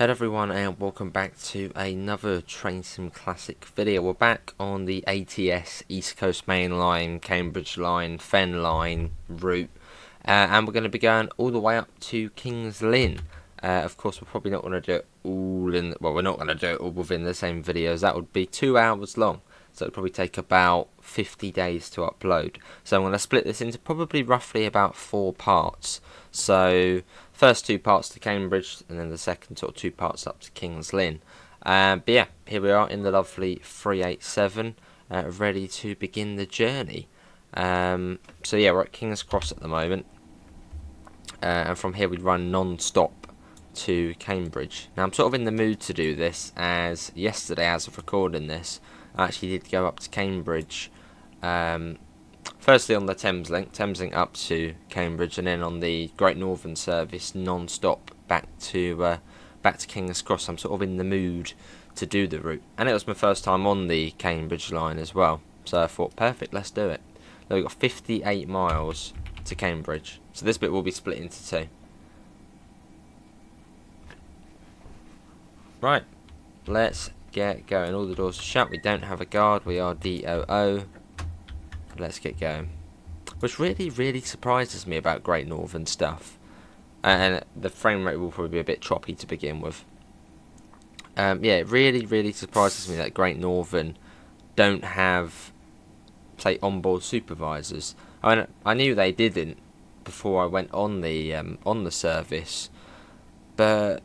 Hello everyone and welcome back to another Train Sim Classic video. We're back on the ATS East Coast Mainline, Cambridge Line, Fen Line route, and we're going to be going all the way up to Kings Lynn. Of course, we're probably not going to do it all in, well, we're not going to do it all within the same videos. That would be 2 hours long, so it would probably take about 50 days to upload. So I'm going to split this into probably roughly about 4 parts. So first 2 parts to Cambridge, and then the second sort of 2 parts up to Kings Lynn. But yeah, here we are in the lovely 387, ready to begin the journey. So yeah, we're at King's Cross at the moment, and from here we'd run non-stop to Cambridge. Now I'm sort of in the mood to do this, as yesterday, as of recording this, I actually did go up to Cambridge. Firstly on the Thameslink up to Cambridge, and then on the Great Northern service non-stop back to King's Cross. I'm sort of in the mood to do the route, and it was my first time on the Cambridge line as well, so I thought perfect, let's do it. Now we've got 58 miles to Cambridge, so this bit will be split into 2. Right, let's get going. All the doors are shut, we don't have a guard, we are DOO. Let's get going. Which really surprises me about Great Northern stuff, and the frame rate will probably be a bit choppy to begin with. Yeah, it really surprises me that Great Northern don't have, say, onboard supervisors. I mean, I knew they didn't before I went on the service, but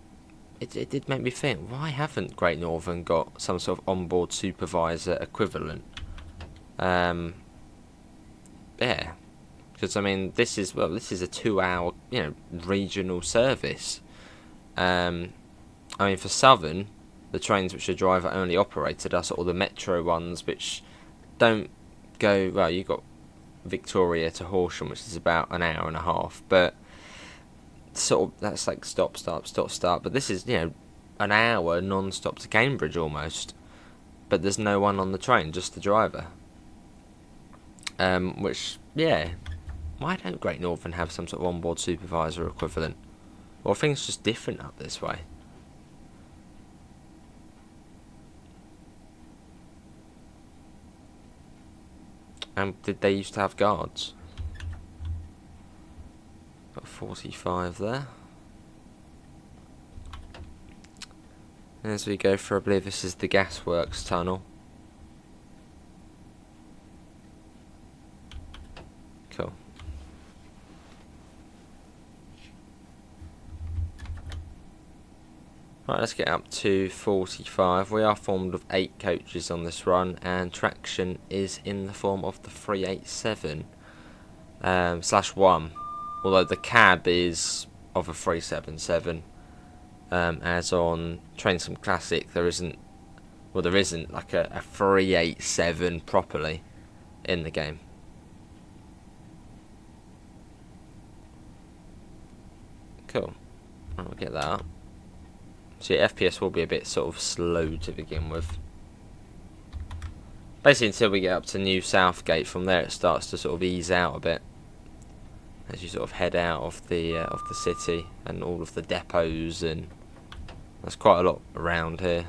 it did make me think, why haven't Great Northern got some sort of onboard supervisor equivalent? Yeah, because I mean, this is a 2-hour, regional service. I mean, for Southern, the trains which are driver only operated are sort of the metro ones, which don't go well. You got Victoria to Horsham, which is about an hour and a half, but sort of that's like stop start. But this is an hour non-stop to Cambridge almost, but there's no one on the train, just the driver. Which, yeah, why don't Great Northern have some sort of onboard supervisor equivalent? Or are things just different up this way? Did they used to have guards? Got 45 there. And as we go through, I believe this is the gasworks tunnel. Cool. Right, let's get up to 45. We are formed of 8 coaches on this run, and traction is in the form of the 387 /1. Although the cab is of a 377. As on Train Sim Classic, there isn't like a 387 properly in the game. Cool. Right, we'll get that up. So yeah, FPS will be a bit sort of slow to begin with. Basically until we get up to New Southgate. From there it starts to sort of ease out a bit, as you sort of head out of the city and all of the depots, and there's quite a lot around here.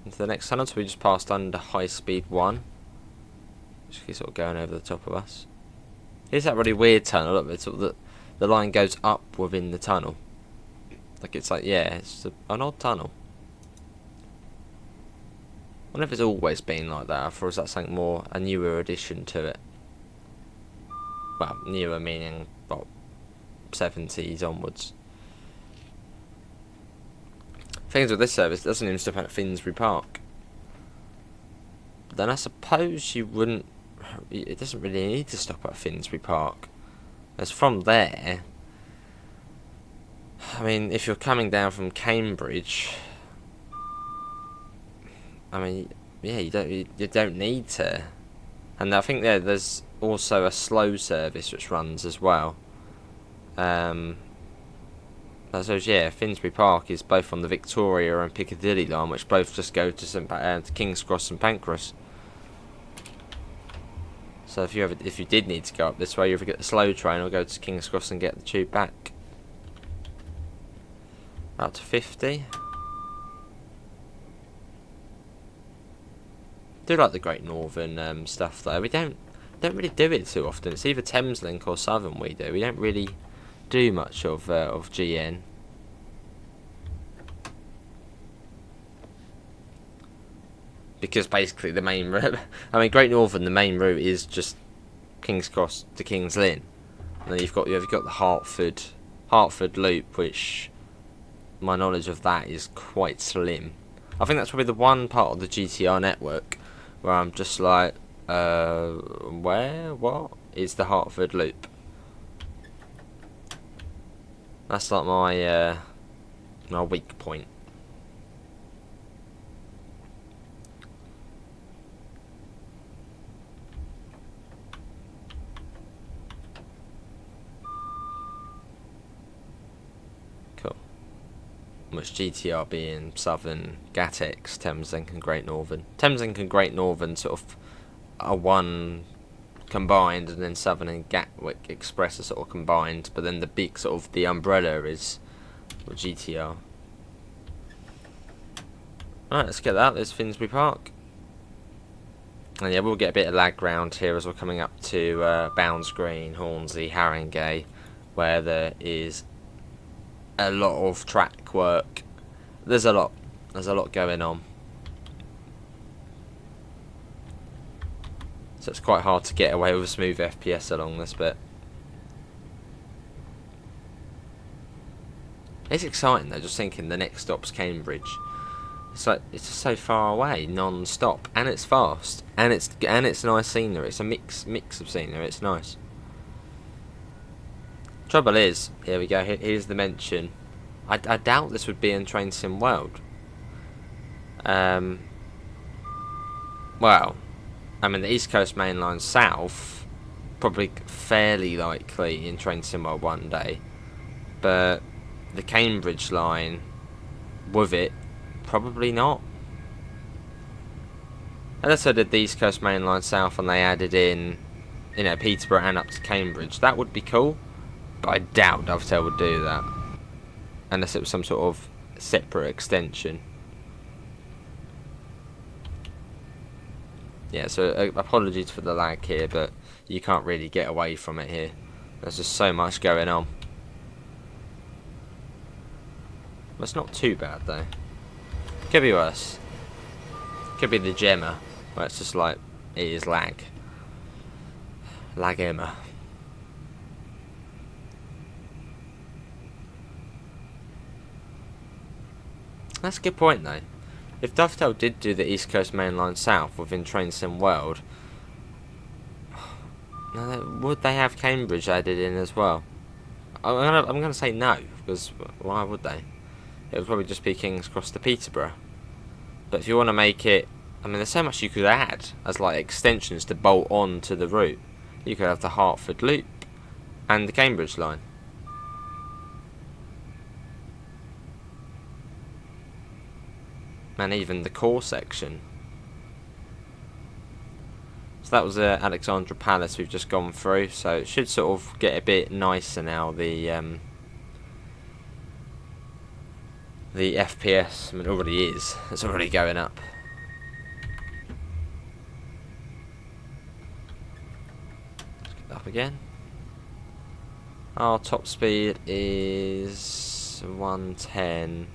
Into the next tunnel, so we just passed under High Speed 1. Just keep sort of going over the top of us. Here's that really weird tunnel. Look, it's sort of the line goes up within the tunnel. Like it's like, yeah, it's an odd tunnel. I wonder if it's always been like that, or is that something more, a newer addition to it? Well, newer meaning, what, 70s onwards. Things with this service, it doesn't even stop at Finsbury Park. But then I suppose you wouldn't. It doesn't really need to stop at Finsbury Park, as from there, I mean, if you're coming down from Cambridge, I mean, yeah, you don't need to. And I think there's also a slow service which runs as well. So yeah, Finsbury Park is both on the Victoria and Piccadilly line, which both just go to King's Cross and Pancras. So if you did need to go up this way, you either get the slow train or go to King's Cross and get the tube back. Up to 50. Do like the Great Northern stuff though. We don't really do it too often. It's either Thameslink or Southern we do. We don't really do much of GN. Because basically the main route, I mean Great Northern, the main route is just King's Cross to King's Lynn. And then you've got the Hertford loop, which my knowledge of that is quite slim. I think that's probably the one part of the GTR network where I'm just like, what is the Hertford loop? That's like my weak point. Much GTR being Southern, Gatex, Thameslink and Great Northern. Thameslink and Great Northern sort of are one combined, and then Southern and Gatwick Express are sort of combined, but then the big sort of the umbrella is GTR. Alright, let's get that. There's Finsbury Park. And yeah, we'll get a bit of lag ground here as we're coming up to Bounds Green, Hornsey, Haringey, where there is a lot of track work. There's a lot going on. So it's quite hard to get away with a smooth FPS along this bit. It's exciting though, just thinking the next stop's Cambridge. It's like it's just so far away, non-stop, and it's fast, and it's nice scenery. It's a mix of scenery. It's nice. Trouble is, here we go. Here's the mention. I doubt this would be in Train Sim World. Well, I mean the East Coast Mainline South, probably fairly likely in Train Sim World one day, but the Cambridge line with it, probably not. Unless I did the East Coast Mainline South and they added in, Peterborough and up to Cambridge, that would be cool. But I doubt Dovetail would do that. Unless it was some sort of separate extension. Yeah, so apologies for the lag here, but you can't really get away from it here. There's just so much going on. But it's not too bad though. Could be worse. Could be the Gemma, where it's just like, it is lag. Lag Emma. That's a good point though. If Dovetail did do the East Coast Mainline South within Train Sim World, would they have Cambridge added in as well? I'm gonna say no, because why would they? It would probably just be King's Cross to Peterborough. But if you want to make it, I mean, there's so much you could add as like extensions to bolt on to the route. You could have the Hertford Loop and the Cambridge line. And even the core section. So that was Alexandra Palace we've just gone through. So it should sort of get a bit nicer now. The FPS, I mean, it already is. It's already going up. Let's get up again. Our top speed is 110.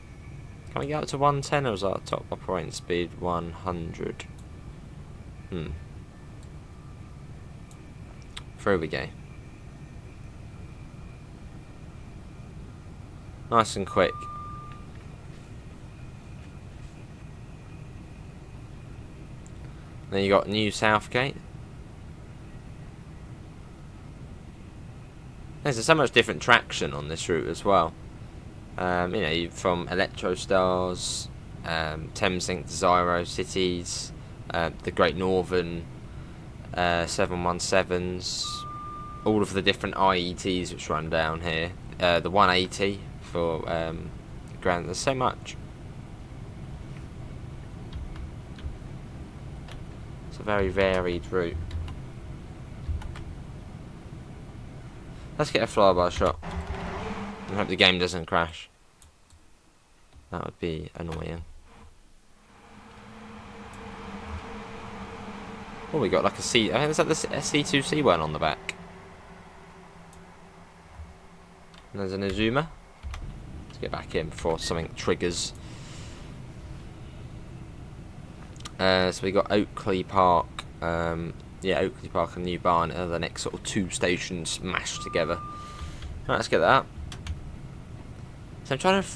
Can we get up to 110, or is our top operating speed 100? Through we go. Nice and quick. Then you got New Southgate. There's so much different traction on this route as well. From Electrostars, Thameslink, Desiro, Cities, the Great Northern 717s, all of the different IETs which run down here. The 180 for Grand. There's so much. It's a very varied route. Let's get a flyby shot. I hope the game doesn't crash. That would be annoying. Oh, we got like a C. I think there's like the C2C one on the back. And there's an Azuma. Let's get back in before something triggers. So we got Oakley Park. Yeah, Oakley Park and New Barn are the next sort of 2 stations mashed together. Right, let's get that. So I'm trying to.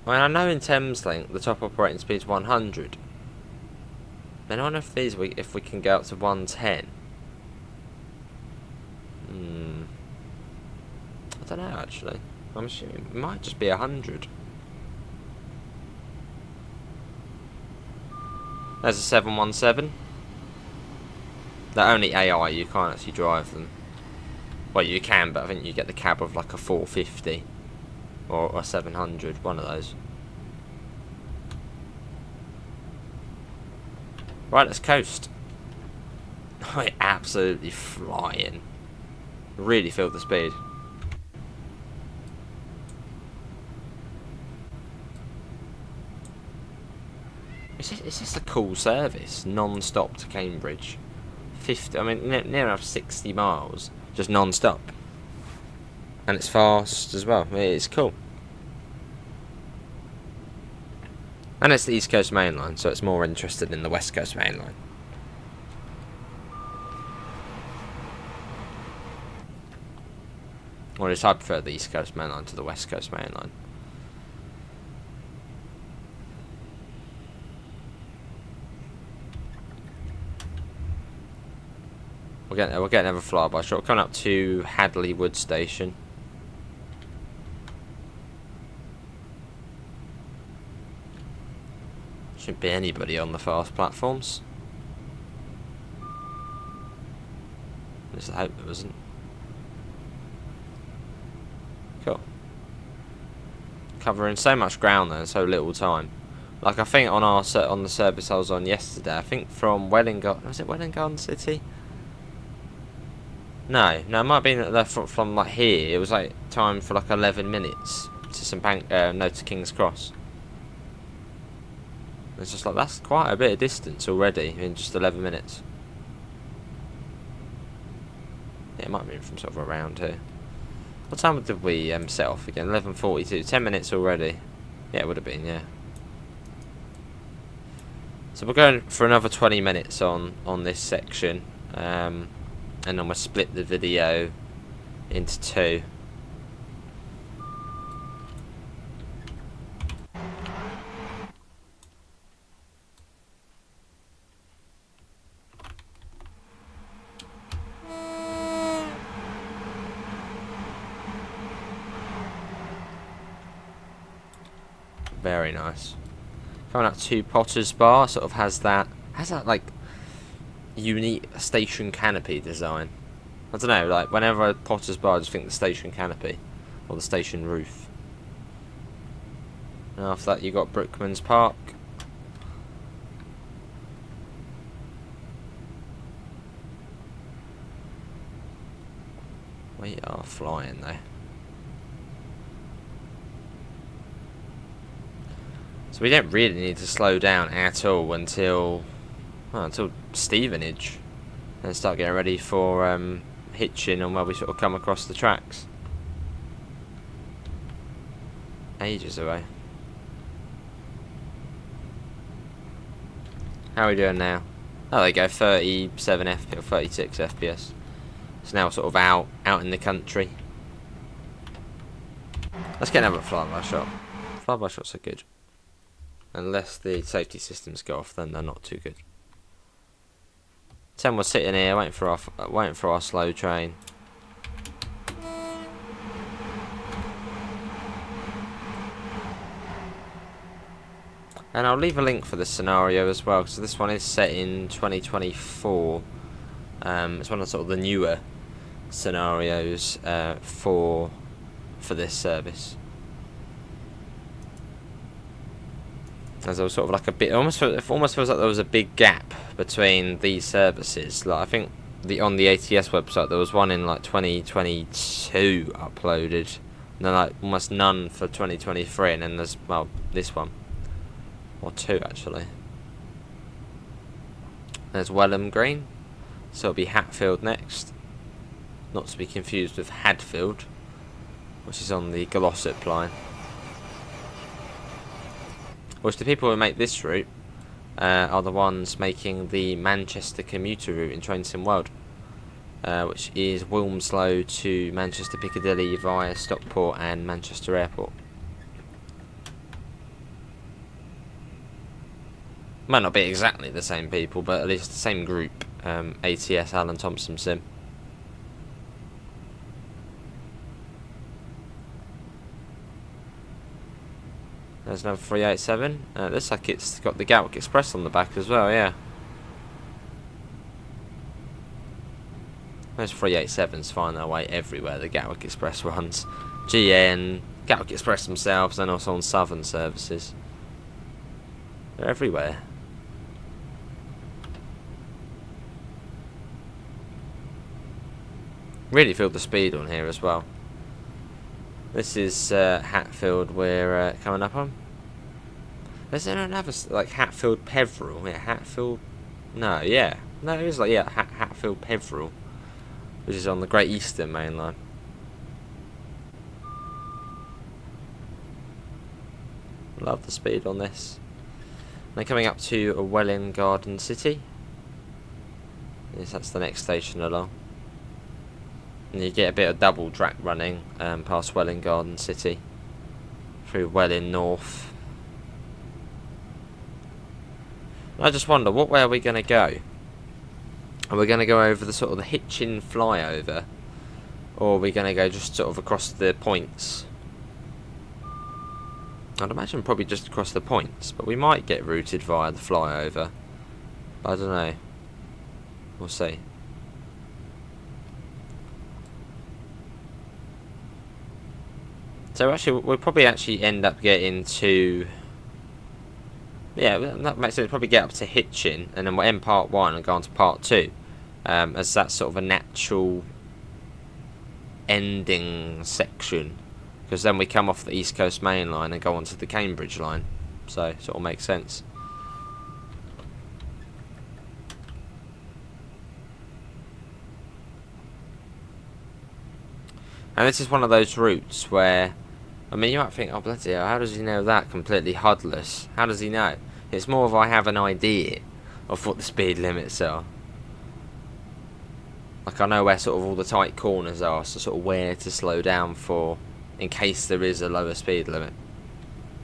I know in Thameslink the top operating speed is 100. Then I wonder if if we can go up to 110. I don't know actually. I'm assuming it might just be 100. There's a 717. They're only AI, you can't actually drive them. Well, you can, but I think you get the cab of like a 450 or a 700, one of those. Right, let's coast. We're absolutely flying. Really feel the speed. It's just a cool service, non-stop to Cambridge. 50, I mean, near enough 60 miles, just non-stop. And it's fast as well. It's cool. And it's the East Coast Mainline, so it's more interested in the West Coast Mainline. Or at least I prefer the East Coast Mainline to the West Coast Mainline. We're getting another flyby shot. We're coming up to Hadley Wood Station. Shouldn't be anybody on the fast platforms. At least I hope there wasn't. Cool. Covering so much ground there in so little time. Like I think on the service I was on yesterday, I think from Wellingarden, was it Wellingarden City? No, it might have been from like here. It was like time for like 11 minutes to to King's Cross. It's just like that's quite a bit of distance already in just 11 minutes. Yeah, it might have been from sort of around here. What time did we set off again? 11:42. 10 minutes already. Yeah, it would have been. Yeah. So we're going for another 20 minutes on this section. And then we'll split the video into 2. Very nice. Coming up to Potter's Bar, sort of has that like unique station canopy design. I don't know, like whenever Potter's Bar, I just think the station canopy or the station roof. And after that, you got Brookman's Park. We are flying though. So we don't really need to slow down at all until Stevenage, and start getting ready for Hitchin and where we sort of come across the tracks. Ages away. How are we doing now? Oh, there you go, 37 FPS or 36 FPS. It's now sort of out in the country. Let's get another flyby shot. Flyby shots are good. Unless the safety systems go off, then they're not too good. 10 was sitting here waiting for our slow train. And I'll leave a link for this scenario as well, because this one is set in 2024. It's one of sort of the newer scenarios for this service. As there was sort of like a bit, it almost feels like there was a big gap between these services. Like I think on the ATS website. There was one in like 2022 uploaded, and then like almost none for 2023, and then there's, well, this one, or two actually. There's Welham Green, so it'll be Hatfield next, not to be confused with Hadfield, which is on the Glossop line. Which the people who make this route are the ones making the Manchester commuter route in Trainsim World, which is Wilmslow to Manchester Piccadilly via Stockport and Manchester Airport. Might not be exactly the same people, but at least the same group. ATS, Alan Thompson Sim. There's another 387. Looks like it's got the Gatwick Express on the back as well, yeah. Those 387s find their way everywhere, the Gatwick Express runs. GN, Gatwick Express themselves, and also on Southern services. They're everywhere. Really feel the speed on here as well. This is Hatfield we're coming up on. There's another, like, Hatfield Peveril. Yeah, Hatfield. No, yeah. No, it was like, yeah, Hatfield Peveril, which is on the Great Eastern Mainline. Love the speed on this. They're coming up to Welwyn Garden City. Yes, that's the next station along. And you get a bit of double track running past Welwyn Garden City through Welwyn North. I just wonder, what way are we going to go? Are we going to go over the sort of the Hitchin flyover, or are we going to go just sort of across the points? I'd imagine probably just across the points, but we might get routed via the flyover. I don't know. We'll see. So actually, we'll probably end up getting to... Yeah, that makes sense. We'll probably get up to Hitchin, and then we'll end part 1 and go on to part 2. As that's sort of a natural ending section. Because then we come off the East Coast Mainline and go onto the Cambridge line. So, it sort of makes sense. And this is one of those routes where, I mean, you might think, oh bloody hell, how does he know that completely HUDless? How does he know? It's more of I have an idea of what the speed limits are. Like, I know where sort of all the tight corners are, so sort of where to slow down for, in case there is a lower speed limit.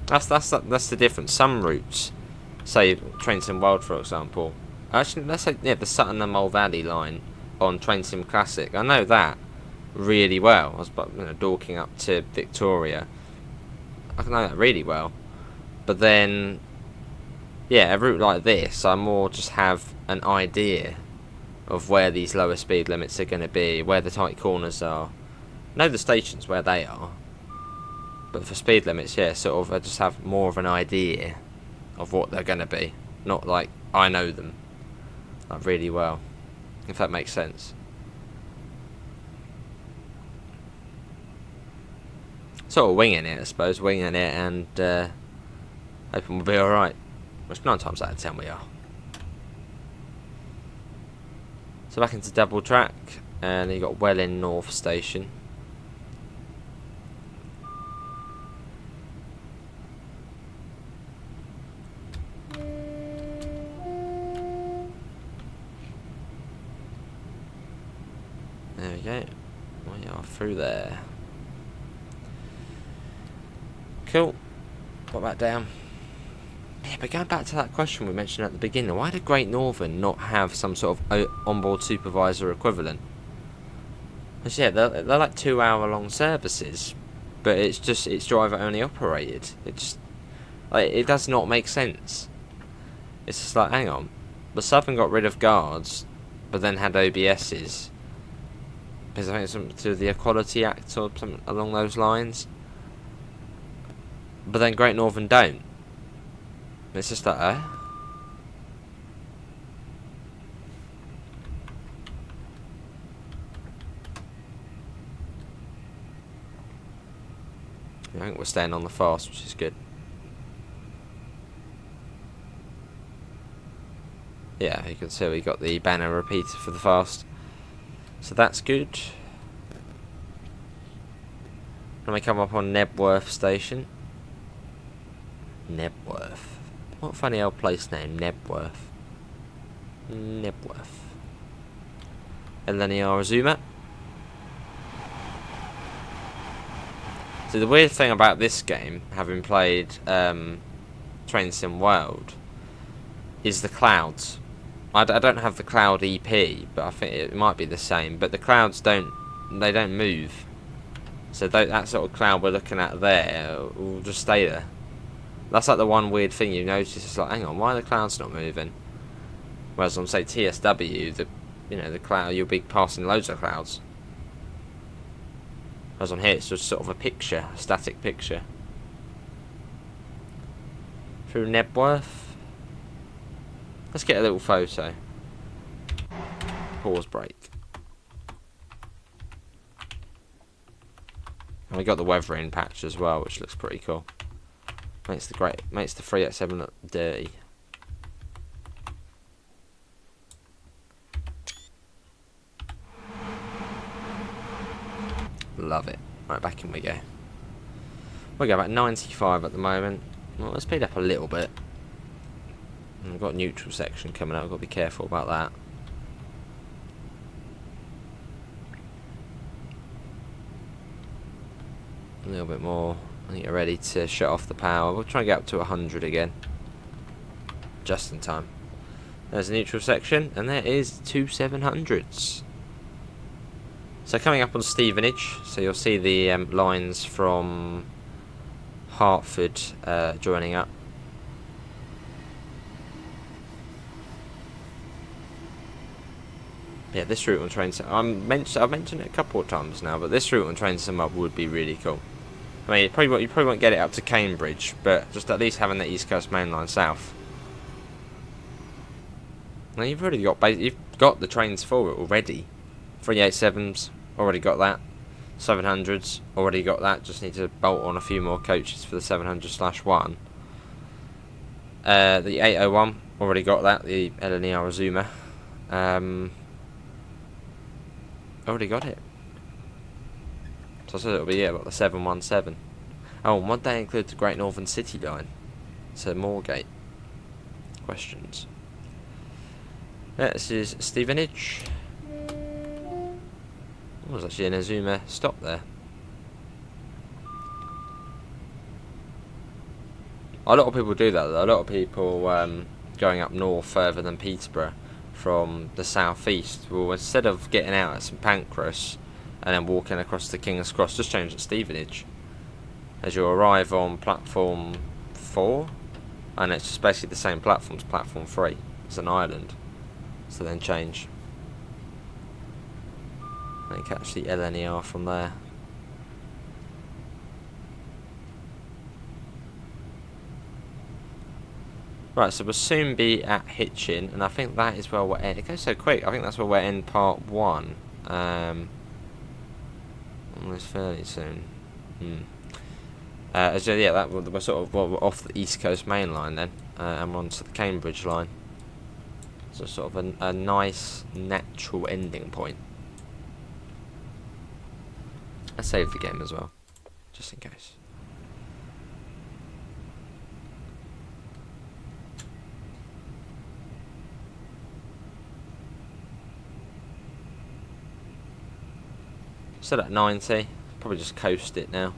That's the difference. Some routes, say Trainsim World for example, actually let's say, yeah, the Sutton and Mole Valley line on Trainsim Classic, I know that really well. I was, Dorking up to Victoria. I can know that really well. But then, yeah, a route like this, I more just have an idea of where these lower speed limits are going to be, where the tight corners are. I know the stations where they are. But for speed limits, yeah, sort of, I just have more of an idea of what they're going to be. Not like I know them, like, really well, if that makes sense. Sort of winging it, I suppose, winging it, and hoping we'll be alright. Which 9 times out of 10 we are. So back into double track, and you got Welwyn North Station. There we go. We are through there. Cool. Got that down. Yeah, but going back to that question we mentioned at the beginning, why did Great Northern not have some sort of onboard supervisor equivalent? Because yeah, they're like 2-hour-long services, but it's driver only operated. It just, like, it does not make sense. It's just like, hang on, the Southern got rid of guards, but then had OBSs. Because I think it's something to the Equality Act or something along those lines. But then Great Northern don't. It's just like, I think we're staying on the fast, which is good. Yeah, you can see we got the banner repeated for the fast, so that's good. Then we come up on Nebworth Station. Nebworth. What a funny old place name, Nebworth. Nebworth. And then the Arizuma. So the weird thing about this game, having played Train Sim World, is the clouds. I don't have the cloud EP, but I think it might be the same. But the clouds don't move. So that sort of cloud we're looking at there will just stay there. That's like the one weird thing you notice. It's like, hang on, why are the clouds not moving? Whereas on, say, TSW, the cloud, you'll be passing loads of clouds. Whereas on here, it's just sort of a picture, a static picture. Through Nebworth. Let's get a little photo. Pause break. And we got the weathering patch as well, which looks pretty cool. Makes the 387 look dirty. Love it. Right, back in we go. We go about 95 at the moment. Well, let's speed up a little bit. And we've got a neutral section coming up. We've got to be careful about that. A little bit more. I think you're ready to shut off the power. We'll try and get up to 100 again. Just in time. There's a neutral section, and there is two 700s. So coming up on Stevenage, so you'll see the lines from Hertford joining up. Yeah, this route on train I've mentioned it a couple of times now, but this route on train sim up would be really cool. I mean, you probably won't get it up to Cambridge, but just at least having the East Coast Mainline south. Now you've got the trains for it already. 387s already got that. 700s already got that. Just need to bolt on a few more coaches for the 700/1. The 801 already got that. The Eleni Arizuma. Already got it. So I said it'll be about the 717. Oh, and would they include the Great Northern City line? So Moorgate. Questions. This is Stevenage. Oh, there's actually an Azuma stop there. A lot of people do that though. A lot of people going up north further than Peterborough from the southeast will, instead of getting out at St Pancras and then walking across to King's Cross, just change at Stevenage. As you arrive on platform 4, and it's just basically the same platform as platform 3. It's an island. So then change. And catch the LNER from there. Right, so we'll soon be at Hitchin, and I think that is where we'll end. It goes so quick. I think that's where we'll end part 1. Almost fairly soon. So yeah, we're sort of we're off the East Coast Mainline then, and we're on to the Cambridge line. So sort of a nice natural ending point. I saved the game as well, just in case. Still at 90, probably just coast it now.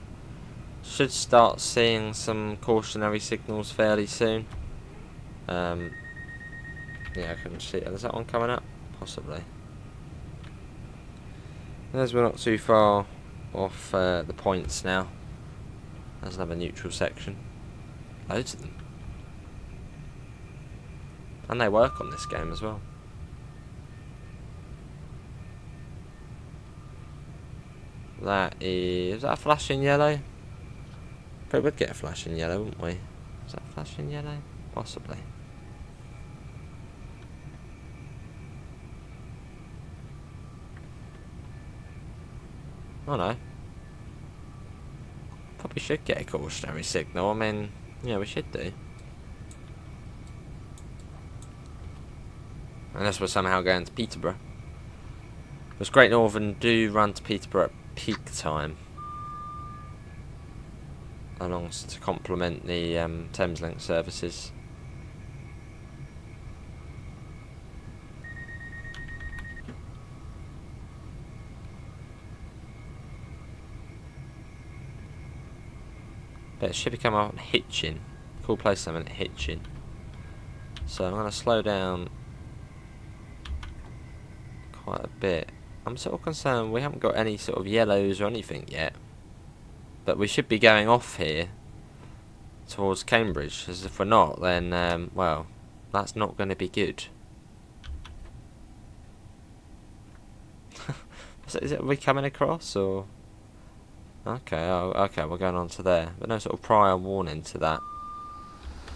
Should start seeing some cautionary signals fairly soon. Yeah, I couldn't see it. Is that one coming up? Possibly. As we're not too far off the points now. There's another neutral section. Loads of them. And they work on this game as well. Is that a flashing yellow? Probably would get a flashing yellow, wouldn't we? Is that flashing yellow? Possibly. Oh no. We should get a cautionary signal. I mean, yeah, we should do. Unless we're somehow going to Peterborough. Because Great Northern do run to Peterborough at peak time. Along to complement the Thameslink services. But it should become on Hitchin. Cool place I'm in at Hitchin. So I'm going to slow down quite a bit. I'm sort of concerned we haven't got any sort of yellows or anything yet. But we should be going off here towards Cambridge. As if we're not, then, well, that's not going to be good. Is it, are we coming across, or...? Okay, oh, okay, we're going on to there. But no sort of prior warning to that.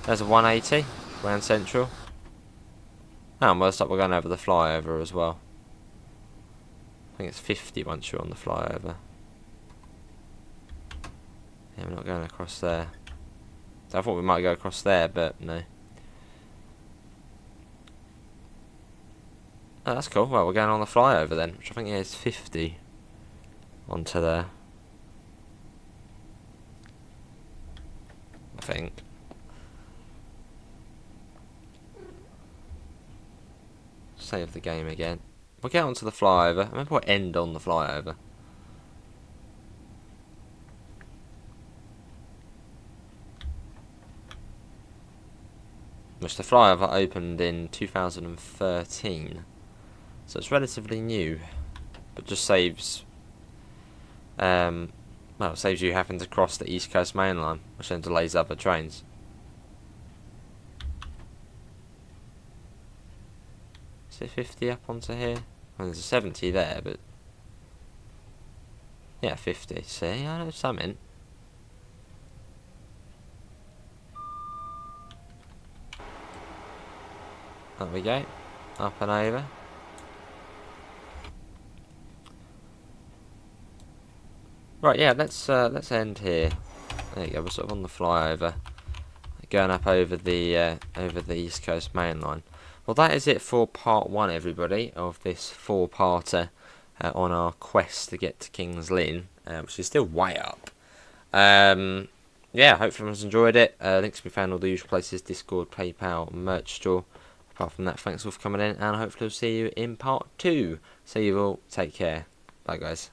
There's a 180, Grand Central. Oh, and worst up, we're going over the flyover as well. I think it's 50 once you're on the flyover. Yeah, we're not going across there. So I thought we might go across there, but no. Oh, that's cool. Well, we're going on the flyover then, which I think is 50 onto there. I think. Save the game again. We'll get onto the flyover. I remember we'll end on the flyover. Which the flyover opened in 2013. So it's relatively new. But just saves... well, it saves you having to cross the East Coast Mainline, which then delays other trains. Is it 50 up onto here? Well, there's a 70 there, but... yeah, 50. See, I know something. There we go. Up and over. Right, yeah, let's end here. There you go, we're sort of on the flyover. Going up over the East Coast Mainline. Well, that is it for part 1, everybody, of this 4-parter on our quest to get to Kings Lynn, which is still way up. Yeah, hope everyone's enjoyed it. Links can be found in all the usual places: Discord, PayPal, merch store. Apart from that, thanks all for coming in, and hopefully we'll see you in part 2. See you all. Take care. Bye, guys.